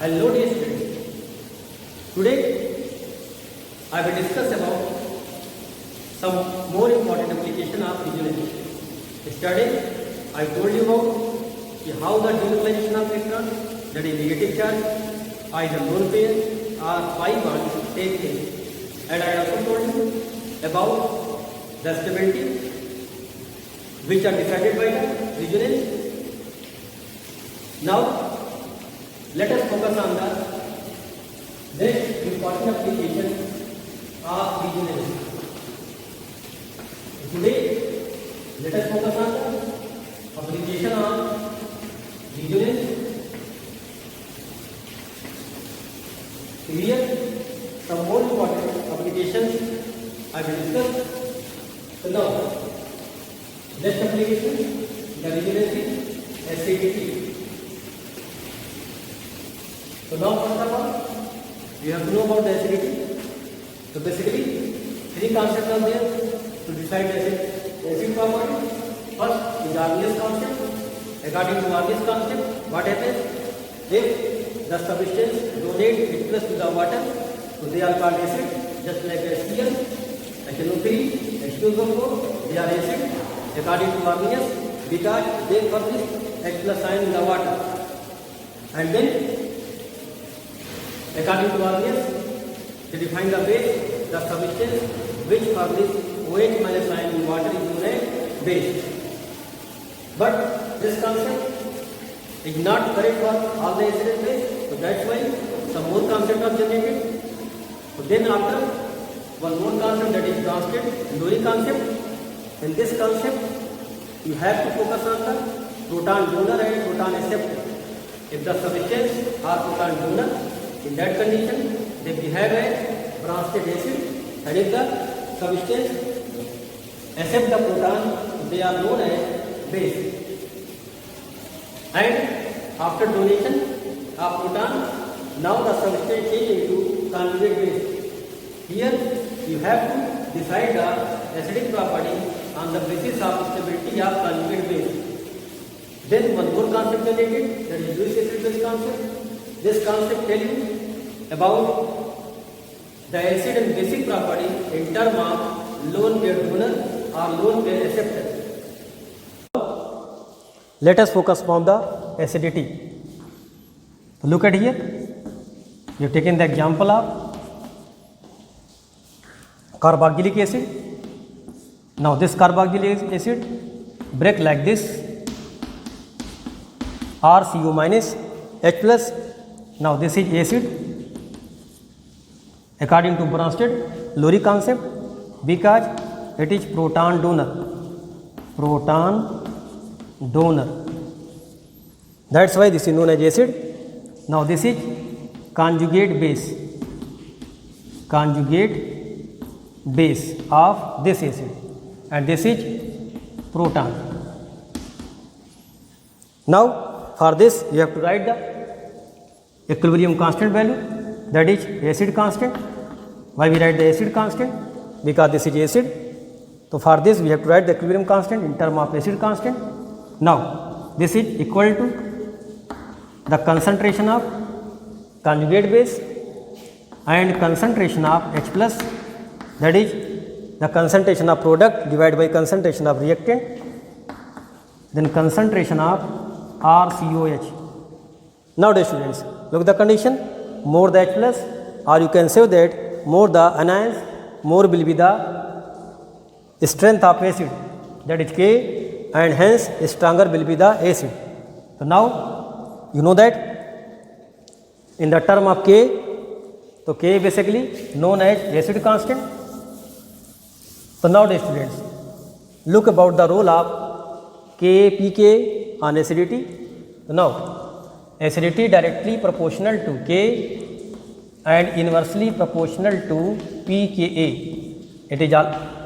Hello dear students. Today I will discuss about some more important application of rejuvenation. Yesterday I told you about how the denucleation of electron, that is negative charge, either lone pair or pi bonds take place, and I also told you about the stability which are decided by the resonance. Now let us focus on the next important application of resonance. Today let us focus on the application of resonance. Here some more important applications I will discuss. So now next application, the resonance is acidity. So now first of all, you have to know about the acidity. So basically, three concepts are there to decide acid property. First is Arrhenius concept. According to Arrhenius concept, what happens if the substance donate H+ to the water? So they are called acid, just like HCl, HNO3, H2SO4. They are acid according to Arrhenius because they furnish H+ ion in the water. And then according to Arrhenius, they define the base, the substance which furnish OH- ion in water is known as base. But this concept is not correct for all the acid and base, so that's why some more concepts are generated. So then after one more concept, that is Bronsted-Lowry concept. In this concept, you have to focus on the proton donor and proton acceptor. If the substance are proton donor, in that condition, they behave as Bronsted acid, and if the substance accept the proton, they are known as base. And after donation of proton, now the substance change into conjugate base. Here you have to decide the acidic property on the basis of stability of conjugate base. Then one more concept generated, that is Lewis acid base concept. This concept tells you about the acid and basic property in terms of lone pair donor or lone pair acceptor. Let us focus on the acidity. Look at here. You have taken the example of carboxylic acid. Now this carboxylic acid break like this, RCO minus H+. Now this is acid according to Bronsted-Lowry concept because it is proton donor. Proton donor. That's why this is known as acid. Now this is conjugate base. Conjugate base of this acid, and this is proton. Now for this you have to write the equilibrium constant value, that is acid constant. Why we write the acid constant? Because this is acid. So for this we have to write the equilibrium constant in terms of acid constant. Now this is equal to the concentration of conjugate base and concentration of H+, that is the concentration of product divided by concentration of reactant, then concentration of RCOH. Now dear students, look the condition, more the H+, or you can say that more the anions, more will be the strength of acid, that is K, and hence stronger will be the acid. So now you know that in the term of K, so K basically known as acid constant. So now dear students, look about the role of K, pK on acidity. So now acidity directly proportional to K and inversely proportional to pKa. It is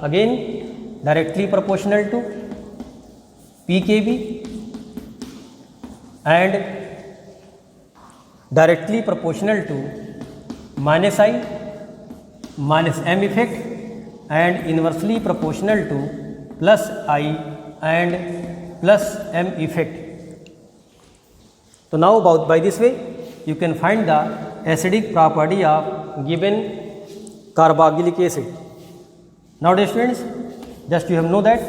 again directly proportional to pKb and directly proportional to minus I minus M effect and inversely proportional to plus I and plus M effect. So now by this way you can find the acidic property of given carboxylic acid. Now dear students, just you have know that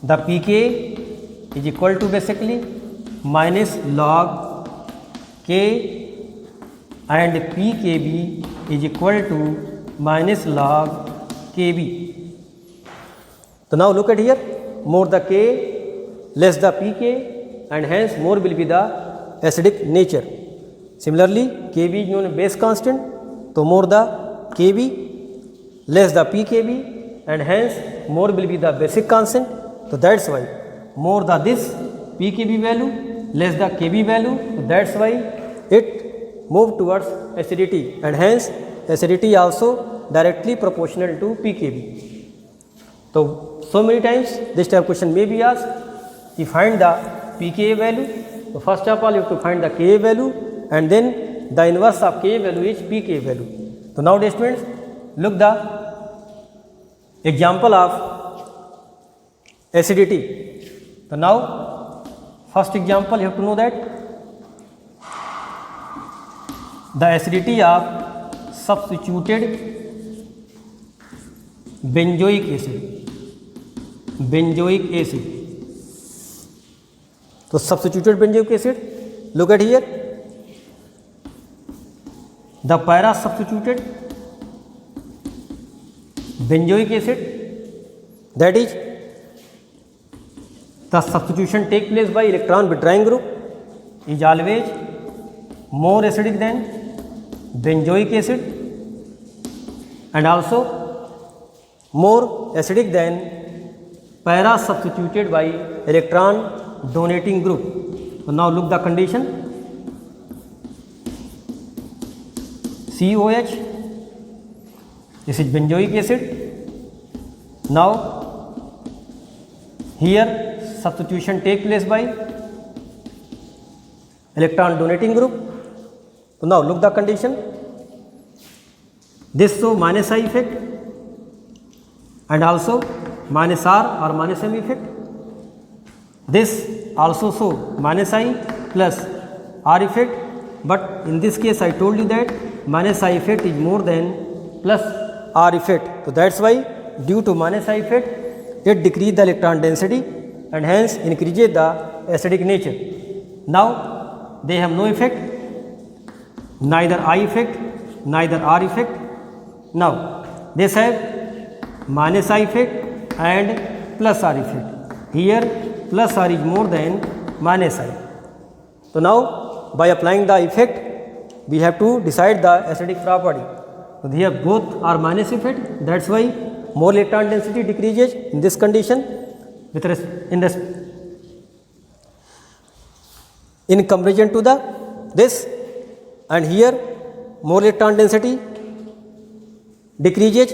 the pK is equal to basically minus log K and pKb is equal to minus log Kb. So now look at here, more the K less the pK and hence more will be the acidic nature. Similarly, Kb is known as base constant, so more the Kb less the pKb and hence more will be the basic constant. So that's why more the this pKb value less the Kb value, so that's why it move towards acidity and hence acidity also directly proportional to pKb. So many times this type of question may be asked, you find the pKa value. So first of all you have to find the Ka value and then the inverse of Ka value is pK value. So now dear students, look the example of acidity. So now first example you have to know that the acidity of substituted benzoic acid. So substituted benzoic acid, look at here, the para substituted benzoic acid, that is the substitution take place by electron withdrawing group is always more acidic than benzoic acid and also more acidic than para substituted by electron donating group. So now look the condition, COH, this is benzoic acid. Now here substitution take place by electron donating group. So now look the condition, this show minus I effect and also minus R or minus M effect. This also show minus I plus R effect, but in this case I told you that minus I effect is more than plus R effect. So that's why due to minus I effect it decrease the electron density and hence increases the acidic nature. Now they have no effect, neither I effect, neither R effect. Now this have minus I effect and plus R effect. Here plus R is more than minus I. So now by applying the effect we have to decide the acidic property. So here both are minus effect, that's why more electron density decreases in this condition with in comparison to the this, and here more electron density decreases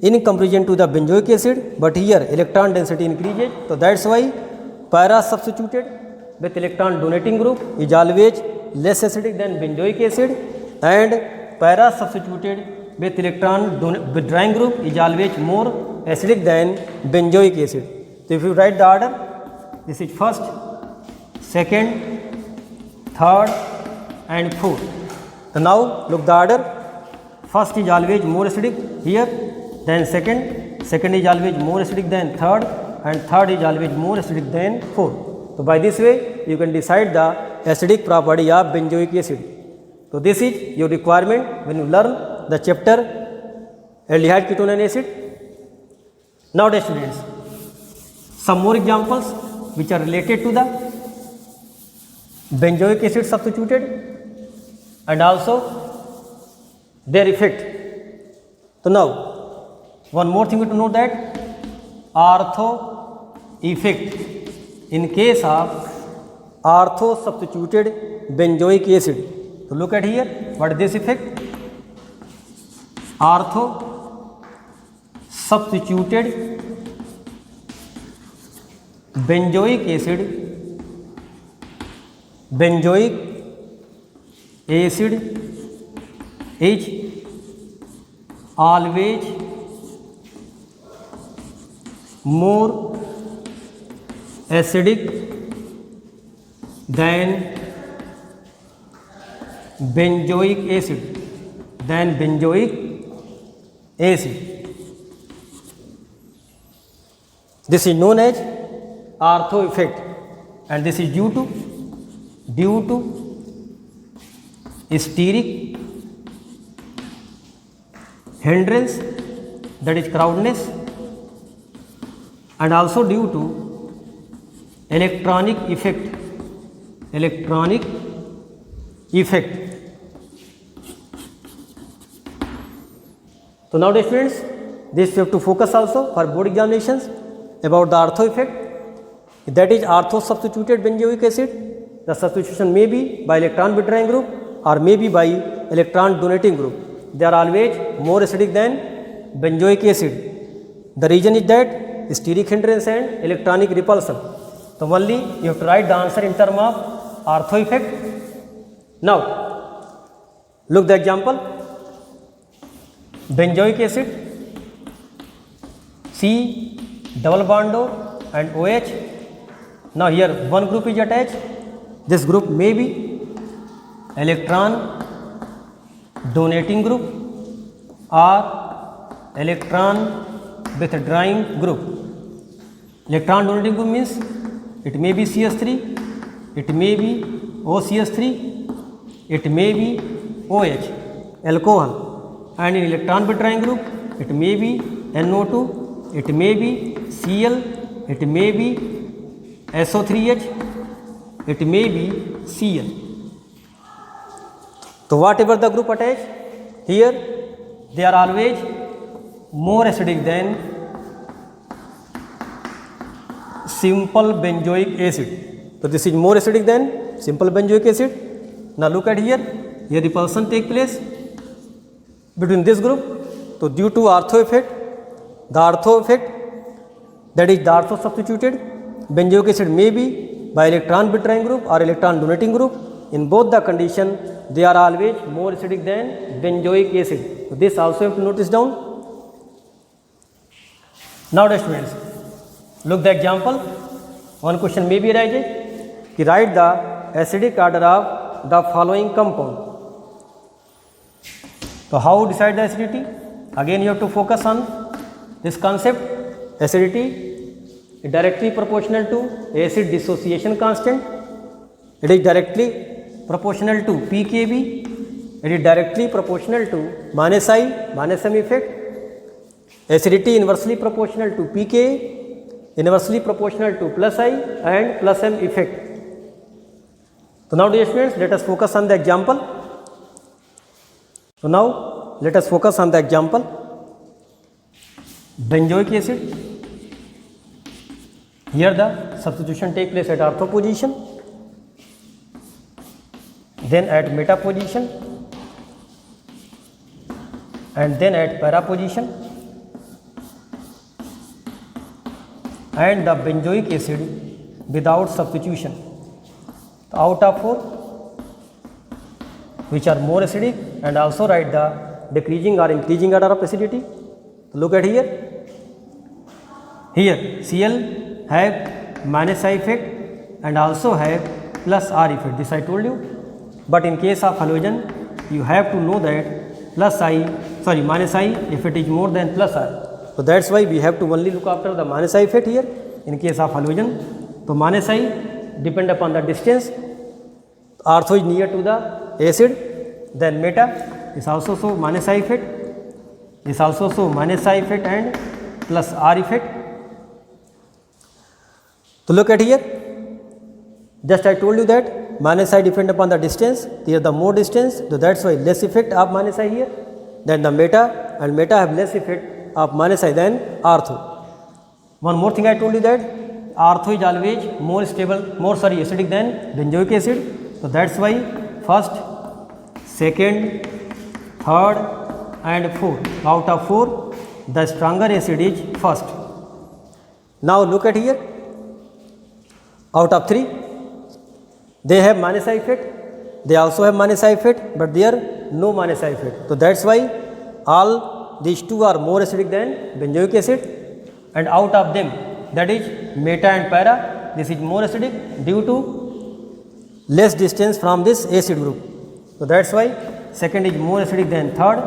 in comparison to the benzoic acid, but here electron density increases. So that's why para substituted with electron donating group is always less acidic than benzoic acid and para substituted with electron withdrawing group is always more acidic than benzoic acid. So if you write the order, this is first, second, third and fourth. So now look the order, first is always more acidic here than second is always more acidic than third and third is always more acidic than fourth. So by this way you can decide the acidic property of benzoic acid. So this is your requirement when you learn the chapter aldehyde ketone and acid. Now dear students, some more examples which are related to the benzoic acid substituted and also their effect. So now one more thing to know that ortho effect in case of ortho substituted benzoic acid. So look at here, what is this effect? Ortho substituted benzoic acid is always more acidic than benzoic acid than benzoic acid. This is known as Artho effect, and this is due to steric hindrance, that is crowdedness, and also due to electronic effect. So now students, this we have to focus also for board examinations about the Artho effect, that is Artho substituted benzoic acid. The substitution may be by electron withdrawing group or may be by electron donating group. They are always more acidic than benzoic acid. The reason is that steric hindrance and electronic repulsion. So only you have to write the answer in term of Artho effect. Now look the example. Benzoic acid, C double bond O and OH. Now here one group is attached. This group may be electron donating group or electron withdrawing group. Electron donating group means it may be CH3, it may be OCH3, it may be OH, alcohol. And in electron withdrawing group, it may be NO2, it may be Cl, it may be SO3H, it may be Cl. So whatever the group attached here, they are always more acidic than simple benzoic acid. So this is more acidic than simple benzoic acid. Now look at here repulsion take place between this group. So due to Artho effect, that is the Artho substituted benzoic acid may be by electron withdrawing group or electron donating group. In both the condition, they are always more acidic than benzoic acid. So this also you have to notice down. Now students, look the example. One question may be arises. Write the acidic order of the following compound. So how decide the acidity? Again you have to focus on this concept. Acidity is directly proportional to acid dissociation constant. It is directly proportional to pKb. It is directly proportional to minus I, minus M effect. Acidity inversely proportional to pKa, inversely proportional to plus I and plus M effect. So now dear students, let us focus on the example. So now let us focus on the example. Benzoic acid. Here the substitution take place at Artho position, then at meta position, and then at para position, and the benzoic acid without substitution. Out of 4 which are more acidic, and also write the decreasing or increasing order of acidity. Look at here. Here Cl have minus I effect and also have plus R effect. This I told you. But in case of halogen, you have to know that minus I if it is more than plus R. So that's why we have to only look after the minus I effect here in case of halogen. So minus I depend upon the distance. Artho is near to the acid. Then meta is also so minus I effect, is also so minus I effect and plus R effect. So look at here. Just I told you that minus I depend upon the distance. Here the more distance, so that's why less effect of minus I here. Then the meta, and meta have less effect of minus I than Artho. One more thing I told you that Artho is always more stable, acidic than benzoic acid. So that's why first, second, third and fourth. Out of 4, the stronger acid is first. Now look at here. Out of 3, they have minus I effect. They also have minus I effect, but they are no minus I effect. So that's why all these 2 are more acidic than benzoic acid. And out of them, that is meta and para, this is more acidic due to less distance from this acid group. So that's why second is more acidic than third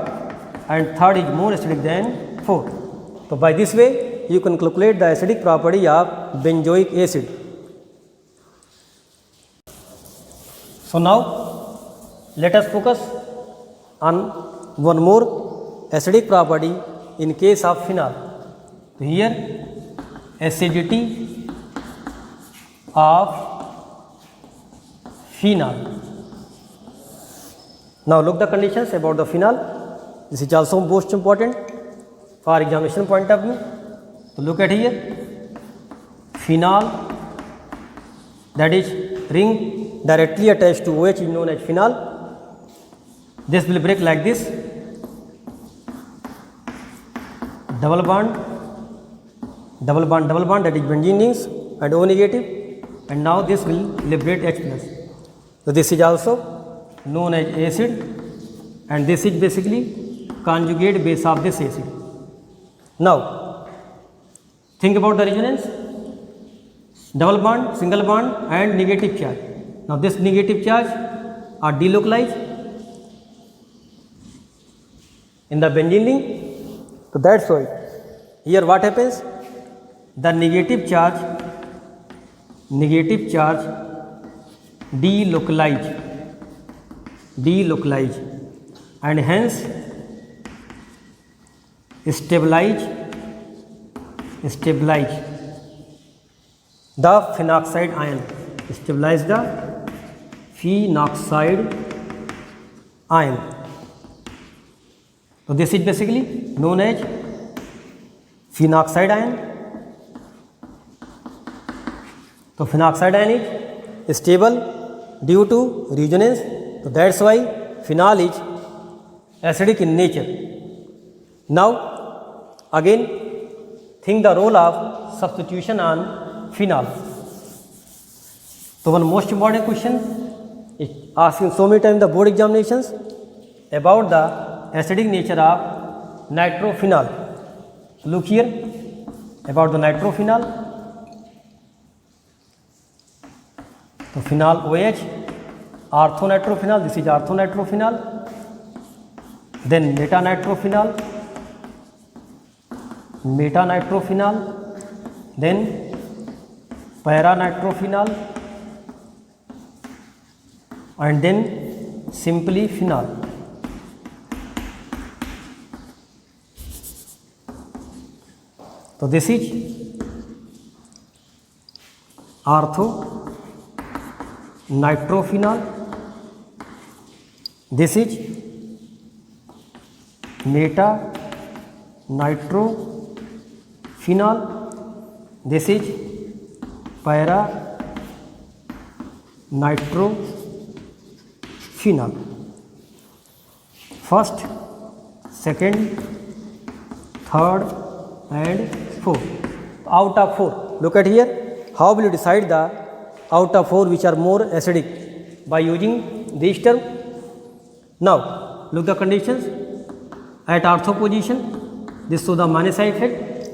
and third is more acidic than fourth. So by this way you can calculate the acidic property of benzoic acid. So now let us focus on one more acidic property in case of phenol. So here acidity of phenol. Now look the conditions about the phenol. This is also most important for examination point of view. So look at here, phenol, that is ring directly attached to OH is known as phenol. This will break like this, double bond, double bond, double bond, that is benzene rings and O negative, and now this will liberate H plus. So this is also known as acid, and this is basically conjugate base of this acid. Now think about the resonance, double bond, single bond and negative charge. Now this negative charge are delocalized in the benzene ring. So that's why here what happens, the negative charge delocalize and hence stabilize the phenoxide ion, stabilize the phenoxide ion. So this is basically known as phenoxide ion. So phenoxide ion is stable due to resonance. So that's why phenol is acidic in nature. Now again think the role of substitution on phenol. So one most important question is asking so many times the board examinations about the acidic nature of nitrophenol. Look here about the nitrophenol. So phenol OH, orthonitrophenol, this is orthonitrophenol, then metanitrophenol, then paranitrophenol, and then simply phenol. So this is orthonitrophenol, this is metanitrophenol, this is paranitrophenol. First, second, third and fourth. Out of four, look at here, how will you decide the out of four which are more acidic? By using this term. Now look the conditions at ortho position, this shows the minus I effect,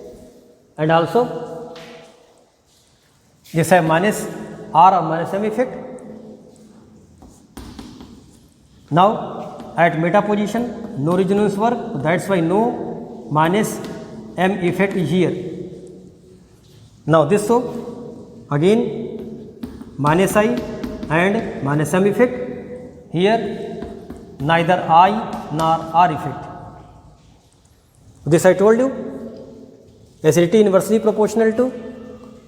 and also this have minus R or minus M effect. Now at meta position no resonance work, so that's why no minus M effect is here. Now this so again minus I and minus M effect, here neither I nor R effect. This I told you, acidity inversely proportional to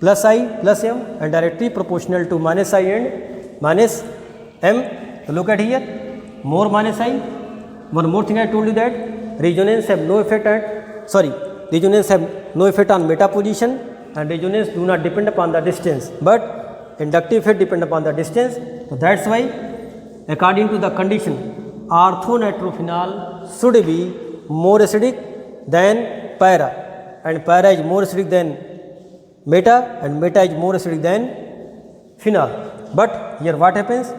plus I plus M and directly proportional to minus I and minus M. So look at here, more minus I. One more thing I told you, that resonance have no effect resonance have no effect on meta position, and resonance do not depend upon the distance, but inductive effect depend upon the distance. So that's why according to the condition, orthonitrophenol should be more acidic than para, and para is more acidic than meta, and meta is more acidic than phenol. But here what happens,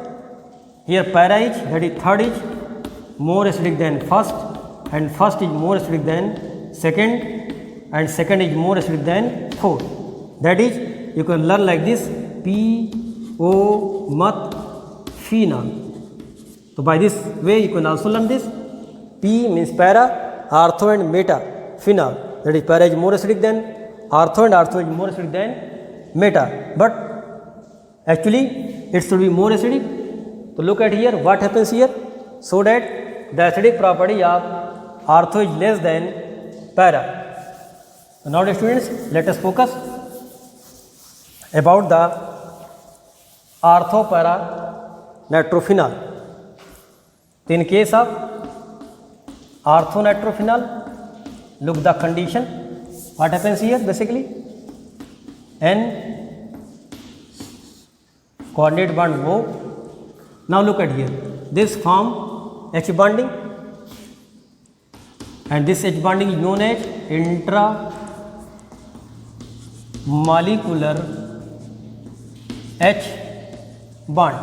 here para is, that is third, is more acidic than first, and first is more acidic than second, and second is more acidic than fourth. That is, you can learn like this, PO mat phenol. So by this way you can also learn this. P means para, ortho and meta phenol. That is para is more acidic than ortho and ortho is more acidic than meta. But actually it should be more acidic. So look at here what happens here. So that the acidic property of ortho is less than para. So now the students, let us focus about the ortho para nitrophenol. In case of ortho nitrophenol, look the condition. What happens here basically? N coordinate bond O. Now look at here. This form H bonding, and this H bonding is known as intramolecular H bond.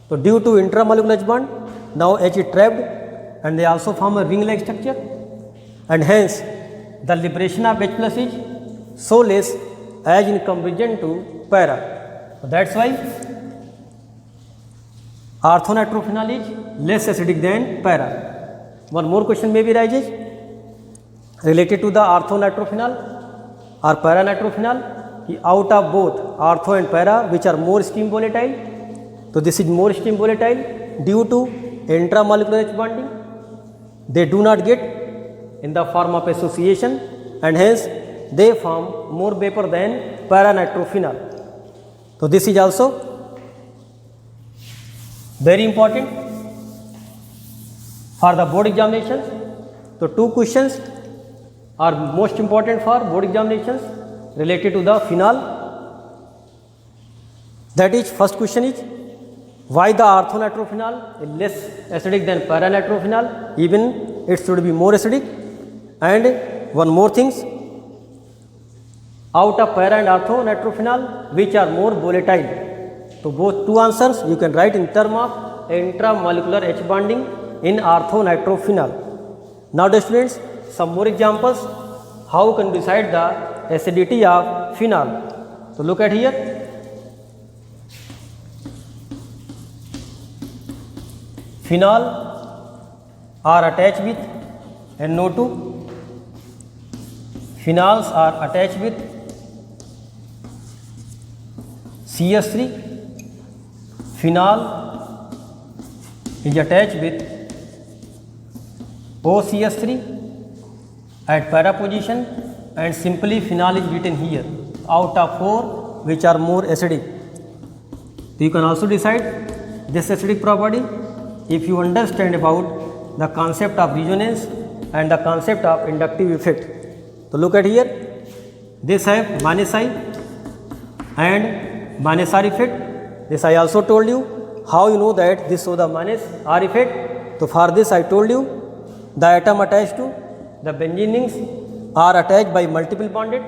So due to intramolecular H bond, now H is trapped and they also form a ring-like structure, and hence the liberation of H plus is so less as in comparison to para. So that's why orthonitrophenol is less acidic than para. One more question may be rises related to the orthonitrophenol or paranitrophenol. Out of both ortho and para, which are more stream volatile? So this is more stream volatile due to intramolecular H bonding. They do not get in the form of association, and hence they form more vapor than paranitrophenol. So this is also very important for the board examinations. So two questions are most important for board examinations related to the phenol. That is, first question is why the orthonitrophenol is less acidic than paranitrophenol, even it should be more acidic. And one more things, out of para and orthonitrophenol, which are more volatile. So both two answers you can write in term of intramolecular H bonding in orthonitrophenol. Now the students, some more examples how can decide the acidity of phenol. So look at here. Phenol are attached with NO2. Phenols are attached with CS3. Phenol is attached with OCS3 at para position, and simply phenol is written here out of 4 which are more acidic. So you can also decide this acidic property if you understand about the concept of resonance and the concept of inductive effect. So look at here, this have minus I and minus R effect. This I also told you. How you know that this show the minus R effect? So for this I told you the atom attached to the benzene rings are attached by multiple bonded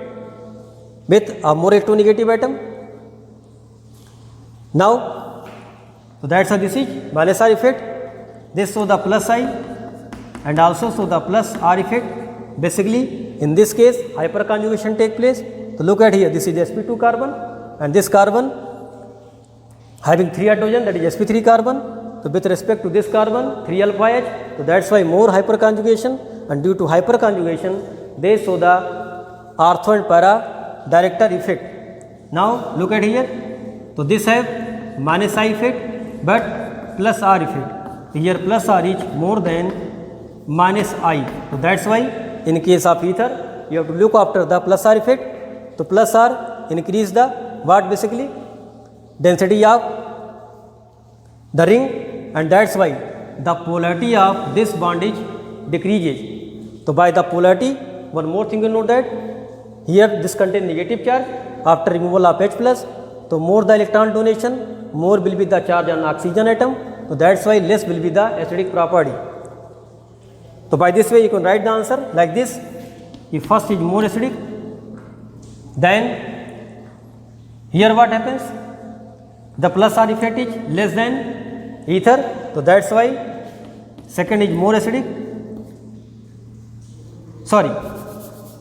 with a more electronegative atom. Now, so that's how this is minus R effect. This show the plus I and also show the plus R effect. Basically, in this case, hyperconjugation take place. So look at here, this is sp2 carbon, and this carbon having 3 hydrogen, that is sp3 carbon. So with respect to this carbon, 3 alpha H. So that's why more hyperconjugation, and due to hyperconjugation, they show the ortho and para director effect. Now look at here. So this have minus I effect, but plus R effect. Here plus R is more than minus I. So that's why in case of ether, you have to look after the plus R effect. So plus R increase the what basically density of the ring, and that's why the polarity of this bondage decreases. So by the polarity, one more thing you know that here this contains negative charge after removal of H plus. So more the electron donation, more will be the charge on oxygen atom. So that's why less will be the acidic property. So by this way you can write the answer like this. If first is more acidic, then here what happens? The plus R effect is less than ether. So that's why second is more acidic. Sorry,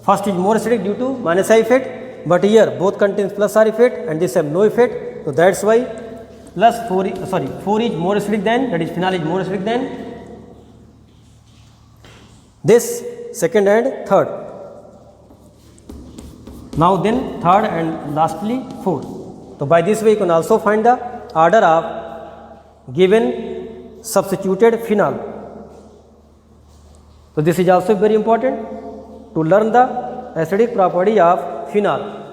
first is more acidic due to minus I effect, but here both contains plus R effect and this have no effect. So that's why plus 4 is more acidic than, that is phenol is more acidic than this second and third. Now then third and lastly fourth. So by this way you can also find the order of given substituted phenol. So this is also very important to learn the acidic property of phenol.